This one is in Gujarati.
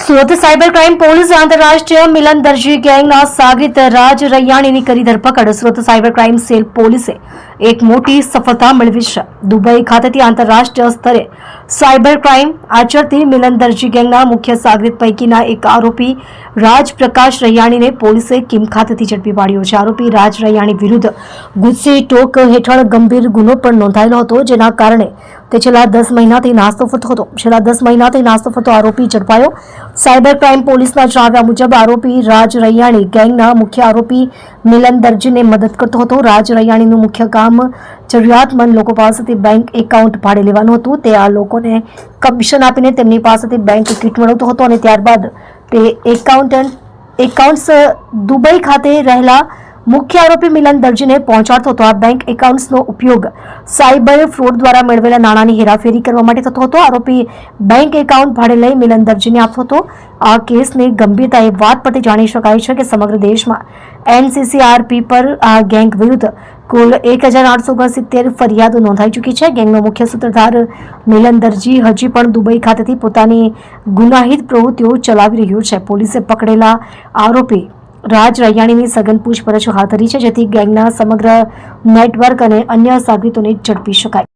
સુરત સાયબર ક્રાઇમ પોલીસ આંતરરાષ્ટ્રીય મિલન દરજી ગેંગના સાગરીત રાજ રૈયાણીની કરી ધરપકડ. સુરત સાયબર ક્રાઇમ સેલ પોલીસે એક મોટી સફળતા મેળવી છે. દુબઈ ખાતેથી આંતરરાષ્ટ્રીય સ્તરે સાયબર ક્રાઇમ આચરતી મિલન દરજી ગેંગના મુખ્ય સાગરીત પૈકીના એક આરોપી રાજ પ્રકાશ રૈયાણીને પોલીસે કિમ ખાતેથી ઝડપી પાડ્યો છે. આરોપી રાજ રૈયાણી વિરુદ્ધ ગુસ્સી ટોક હેઠળ ગંભીર ગુનો પણ નોંધાયેલો હતો, જેના કારણે તે છેલ્લા 10 મહિનાથી નાસ્તો ફરતો હતો. છેલ્લા 10 મહિનાથી નાસ્તો ફરતો આરોપી ઝડપાયો. સાયબર ક્રાઇમ પોલીસના જણાવ્યા મુજબ આરોપી રાજ રૈયાણી ગેંગના મુખ્ય આરોપી મિલન દરજીને મદદ કરતો હતો. રાજ રૈયાણીનું મુખ્ય કામ જરૂરિયાતમંદ લોકો પાસેથી બેંક એકાઉન્ટ ભાડે લેવાનું હતું. તે આ લોકોને કમિશન આપીને તેમની પાસેથી બેંક કીટ મેળવતો હતો અને ત્યારબાદ તે એકાઉન્ટ્સ દુબઈ ખાતે રહેલા મુખ્ય આરોપી મિલન દરજીને પહોંચાડતો હતો. આ બેંક એકાઉન્ટ્સનો ઉપયોગ સાયબર ફ્રોડ દ્વારા મેળવેલા નાણાંની હેરાફેરી કરવા માટે થતો હતો. આરોપી બેંક એકાઉન્ટ ભાડે લઈ મિલન દરજીને આપતો હતો. આ કેસની ગંભીરતા એ વાત પરથી જાણી શકાય છે કે સમગ્ર દેશમાં NCCRP પર આ ગેંગ વિરુદ્ધ કુલ 1869 ફરિયાદો નોંધાઈ ચૂકી છે. ગેંગનો મુખ્ય સૂત્રધાર મિલન દરજી હજી પણ દુબઈ ખાતેથી પોતાની ગુનાહિત પ્રવૃત્તિઓ ચલાવી રહ્યો છે. પોલીસે પકડેલા આરોપી રાજ રૈયાણીની સઘન પૂછપરછ હાથ ધરી છે, જેથી ગેંગના સમગ્ર નેટવર્ક અને અન્ય સાગરીતોને ઝડપી શકાય.